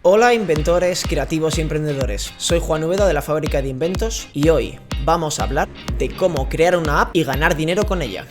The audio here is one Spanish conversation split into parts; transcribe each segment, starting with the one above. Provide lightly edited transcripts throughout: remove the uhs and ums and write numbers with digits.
Hola inventores, creativos y emprendedores, soy Juan Úbeda de la Fábrica de Inventos y hoy vamos a hablar de cómo crear una app y ganar dinero con ella.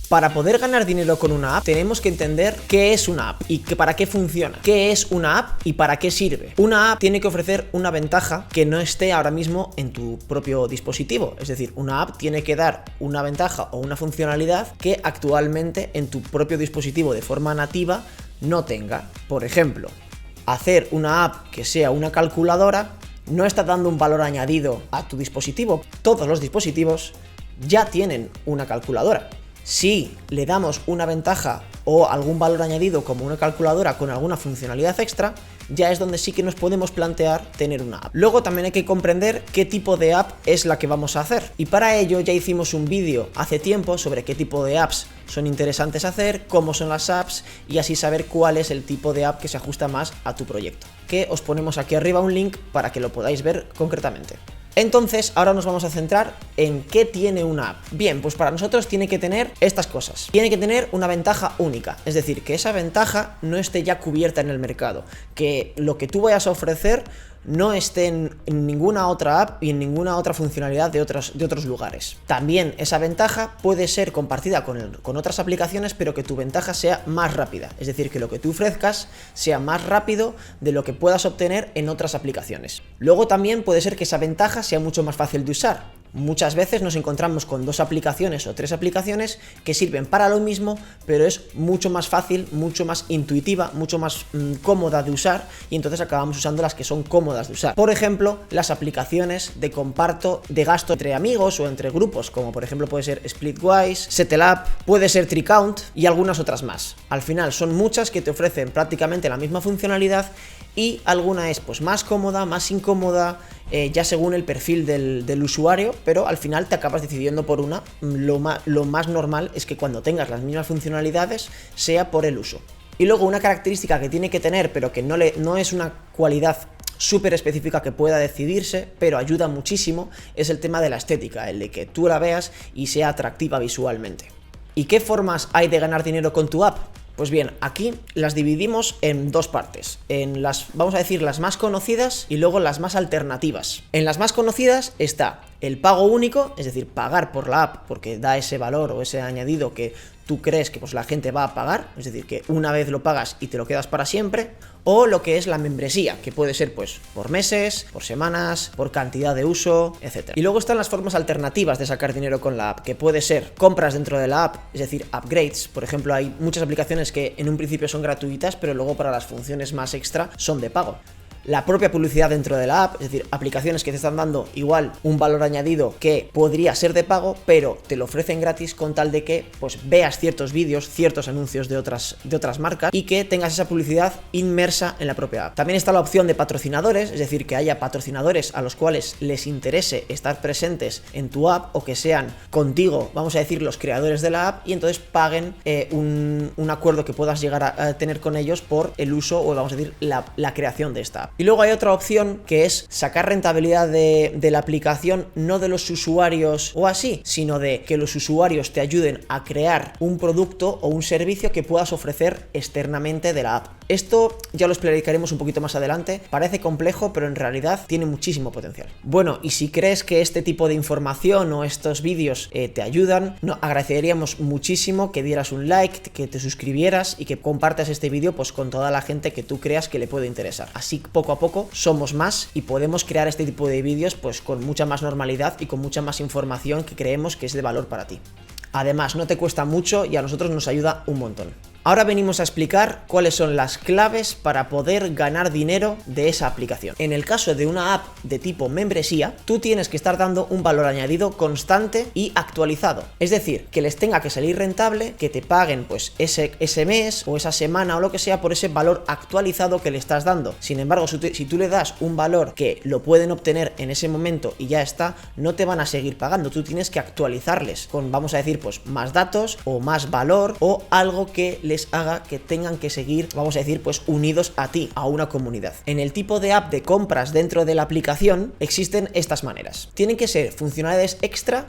Para poder ganar dinero con una app tenemos que entender qué es una app y para qué funciona. ¿Qué es una app y para qué sirve? Una app tiene que ofrecer una ventaja que no esté ahora mismo en tu propio dispositivo. Es decir, una app tiene que dar una ventaja o una funcionalidad que actualmente en tu propio dispositivo de forma nativa no tenga. Por ejemplo, hacer una app que sea una calculadora no está dando un valor añadido a tu dispositivo. Todos los dispositivos ya tienen una calculadora. Si le damos una ventaja o algún valor añadido como una calculadora con alguna funcionalidad extra, ya es donde sí que nos podemos plantear tener una app. Luego también hay que comprender qué tipo de app es la que vamos a hacer. Y para ello ya hicimos un vídeo hace tiempo sobre qué tipo de apps son interesantes hacer, cómo son las apps y así saber cuál es el tipo de app que se ajusta más a tu proyecto. Que os ponemos aquí arriba un link para que lo podáis ver concretamente. Entonces, ahora nos vamos a centrar en qué tiene una app. Bien, pues para nosotros tiene que tener estas cosas. Tiene que tener una ventaja única, es decir, que esa ventaja no esté ya cubierta en el mercado, que lo que tú vayas a ofrecer no esté en ninguna otra app y en ninguna otra funcionalidad de otros lugares. También esa ventaja puede ser compartida con otras aplicaciones, pero que tu ventaja sea más rápida, es decir, que lo que tú ofrezcas sea más rápido de lo que puedas obtener en otras aplicaciones. Luego también puede ser que esa ventaja sea mucho más fácil de usar. Muchas veces nos encontramos con dos aplicaciones o tres aplicaciones que sirven para lo mismo, pero es mucho más fácil, mucho más intuitiva, mucho más cómoda de usar y entonces acabamos usando las que son cómodas de usar. Por ejemplo, las aplicaciones de comparto de gasto entre amigos o entre grupos, como por ejemplo puede ser Splitwise, Settle puede ser Tricount y algunas otras más. Al final son muchas que te ofrecen prácticamente la misma funcionalidad y alguna es pues más cómoda, más incómoda, ya según el perfil del usuario, pero al final te acabas decidiendo por una. Lo más normal es que cuando tengas las mismas funcionalidades sea por el uso. Y luego una característica que tiene que tener, pero que no es una cualidad súper específica que pueda decidirse, pero ayuda muchísimo, es el tema de la estética, el de que tú la veas y sea atractiva visualmente. ¿Y qué formas hay de ganar dinero con tu app? Pues bien, aquí las dividimos en dos partes, en vamos a decir, las más conocidas y luego las más alternativas. En las más conocidas está el pago único, es decir, pagar por la app porque da ese valor o ese añadido que tú crees que pues la gente va a pagar, es decir, que una vez lo pagas y te lo quedas para siempre, o lo que es la membresía, que puede ser pues por meses, por semanas, por cantidad de uso, etc. Y luego están las formas alternativas de sacar dinero con la app, que puede ser compras dentro de la app, es decir, upgrades. Por ejemplo, hay muchas aplicaciones que en un principio son gratuitas, pero luego para las funciones más extra son de pago. La propia publicidad dentro de la app, es decir, aplicaciones que te están dando igual un valor añadido que podría ser de pago, pero te lo ofrecen gratis con tal de que pues veas ciertos vídeos, ciertos anuncios de otras marcas y que tengas esa publicidad inmersa en la propia app. También está la opción de patrocinadores, es decir, que haya patrocinadores a los cuales les interese estar presentes en tu app o que sean contigo, vamos a decir, los creadores de la app y entonces paguen un acuerdo que puedas llegar a tener con ellos por el uso o vamos a decir la creación de esta app. Y luego hay otra opción que es sacar rentabilidad de la aplicación, no de los usuarios o así, sino de que los usuarios te ayuden a crear un producto o un servicio que puedas ofrecer externamente de la app. Esto ya lo explicaremos un poquito más adelante, parece complejo, pero en realidad tiene muchísimo potencial. Bueno, y si crees que este tipo de información o estos vídeos te ayudan, agradeceríamos muchísimo que dieras un like, que te suscribieras y que compartas este vídeo pues con toda la gente que tú creas que le puede interesar. Así poco a poco somos más y podemos crear este tipo de vídeos pues con mucha más normalidad y con mucha más información que creemos que es de valor para ti. Además, no te cuesta mucho y a nosotros nos ayuda un montón. Ahora venimos a explicar cuáles son las claves para poder ganar dinero de esa aplicación. En el caso de una app de tipo membresía, tú tienes que estar dando un valor añadido constante y actualizado. Es decir, que les tenga que salir rentable, que te paguen pues ese mes o esa semana o lo que sea por ese valor actualizado que le estás dando. Sin embargo, si tú le das un valor que lo pueden obtener en ese momento y ya está, no te van a seguir pagando. Tú tienes que actualizarles con, vamos a decir, pues más datos o más valor o algo que les haga que tengan que seguir, vamos a decir, pues unidos a ti, a una comunidad. En el tipo de app de compras dentro de la aplicación existen estas maneras. Tienen que ser funcionalidades extra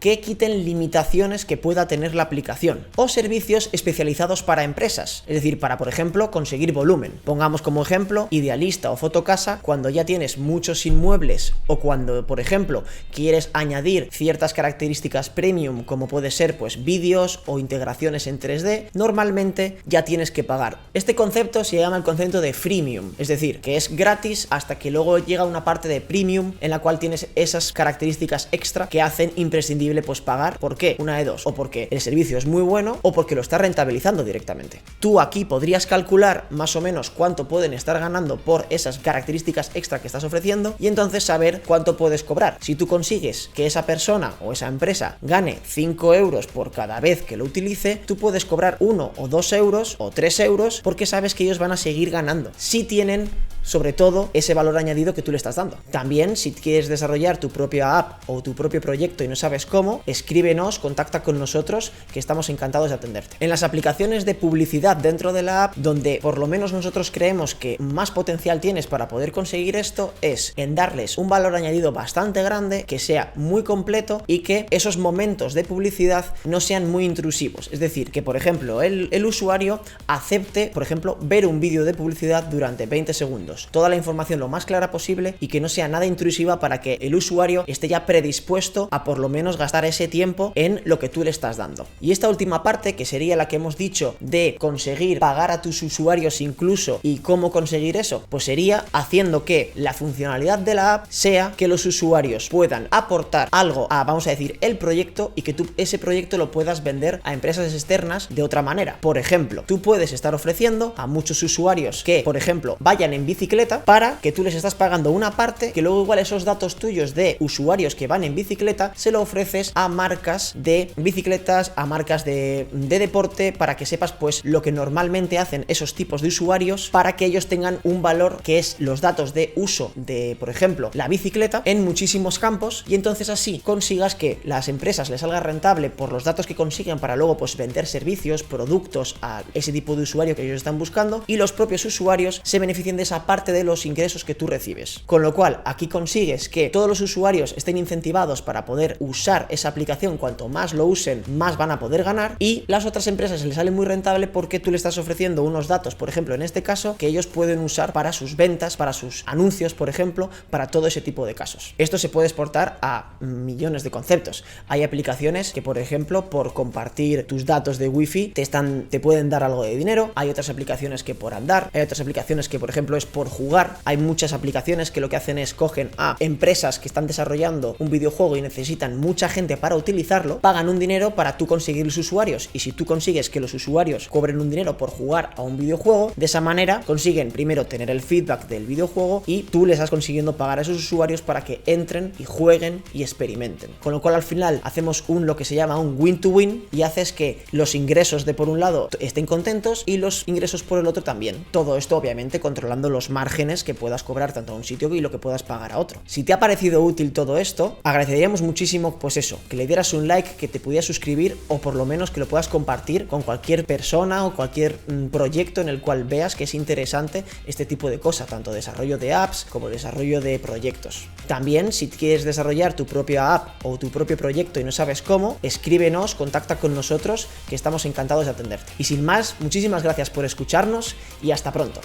que quiten limitaciones que pueda tener la aplicación, o servicios especializados para empresas, es decir, para por ejemplo conseguir volumen. Pongamos como ejemplo Idealista o Fotocasa, cuando ya tienes muchos inmuebles o cuando por ejemplo quieres añadir ciertas características premium como puede ser pues vídeos o integraciones en 3D, normalmente ya tienes que pagar. Este concepto se llama el concepto de freemium, es decir, que es gratis hasta que luego llega una parte de premium en la cual tienes esas características extra que hacen imprescindible pues pagar. ¿Por qué? Una de dos, o porque el servicio es muy bueno o porque lo está rentabilizando directamente. Tú aquí podrías calcular más o menos cuánto pueden estar ganando por esas características extra que estás ofreciendo y entonces saber cuánto puedes cobrar. Si tú consigues que esa persona o esa empresa gane 5 euros por cada vez que lo utilice, tú puedes cobrar 1 o 2 euros o 3 euros porque sabes que ellos van a seguir ganando si tienen sobre todo ese valor añadido que tú le estás dando. También, si quieres desarrollar tu propia app o tu propio proyecto y no sabes cómo, escríbenos, contacta con nosotros, que estamos encantados de atenderte. En las aplicaciones de publicidad dentro de la app, donde por lo menos nosotros creemos que más potencial tienes para poder conseguir esto, es en darles un valor añadido bastante grande, que sea muy completo y que esos momentos de publicidad no sean muy intrusivos. Es decir, que por ejemplo el usuario acepte, por ejemplo, ver un vídeo de publicidad durante 20 segundos. Toda la información lo más clara posible y que no sea nada intrusiva para que el usuario esté ya predispuesto a por lo menos gastar ese tiempo en lo que tú le estás dando. Y esta última parte, que sería la que hemos dicho de conseguir pagar a tus usuarios incluso, y cómo conseguir eso, pues sería haciendo que la funcionalidad de la app sea que los usuarios puedan aportar algo a, vamos a decir, el proyecto, y que tú ese proyecto lo puedas vender a empresas externas de otra manera. Por ejemplo, tú puedes estar ofreciendo a muchos usuarios que, por ejemplo, vayan en bicicleta para que tú les estás pagando una parte, que luego igual esos datos tuyos de usuarios que van en bicicleta se lo ofreces a marcas de bicicletas, a marcas de deporte, para que sepas pues lo que normalmente hacen esos tipos de usuarios, para que ellos tengan un valor que es los datos de uso de, por ejemplo, la bicicleta en muchísimos campos, y entonces así consigas que las empresas les salga rentable por los datos que consiguen para luego pues vender servicios, productos a ese tipo de usuario que ellos están buscando, y los propios usuarios se beneficien de esa parte de los ingresos que tú recibes. Con lo cual, aquí consigues que todos los usuarios estén incentivados para poder usar esa aplicación. Cuanto más lo usen, más van a poder ganar, y las otras empresas les sale muy rentable porque tú le estás ofreciendo unos datos, por ejemplo, en este caso, que ellos pueden usar para sus ventas, para sus anuncios, por ejemplo, para todo ese tipo de casos. Esto se puede exportar a millones de conceptos. Hay aplicaciones que, por ejemplo, por compartir tus datos de wifi te pueden dar algo de dinero. Hay otras aplicaciones que por andar, hay otras aplicaciones que, por ejemplo, es por jugar. Hay muchas aplicaciones que lo que hacen es cogen a empresas que están desarrollando un videojuego y necesitan mucha gente para utilizarlo, pagan un dinero para tú conseguir los usuarios, y si tú consigues que los usuarios cobren un dinero por jugar a un videojuego, de esa manera consiguen primero tener el feedback del videojuego y tú les estás consiguiendo pagar a esos usuarios para que entren y jueguen y experimenten. Con lo cual al final hacemos lo que se llama un win to win, y haces que los ingresos de por un lado estén contentos y los ingresos por el otro también. Todo esto obviamente controlando los márgenes que puedas cobrar tanto a un sitio y lo que puedas pagar a otro. Si te ha parecido útil todo esto, agradeceríamos muchísimo pues eso, que le dieras un like, que te pudieras suscribir, o por lo menos que lo puedas compartir con cualquier persona o cualquier proyecto en el cual veas que es interesante este tipo de cosas, tanto desarrollo de apps como desarrollo de proyectos. También, si quieres desarrollar tu propia app o tu propio proyecto y no sabes cómo, escríbenos, contacta con nosotros, que estamos encantados de atenderte. Y sin más, muchísimas gracias por escucharnos y hasta pronto.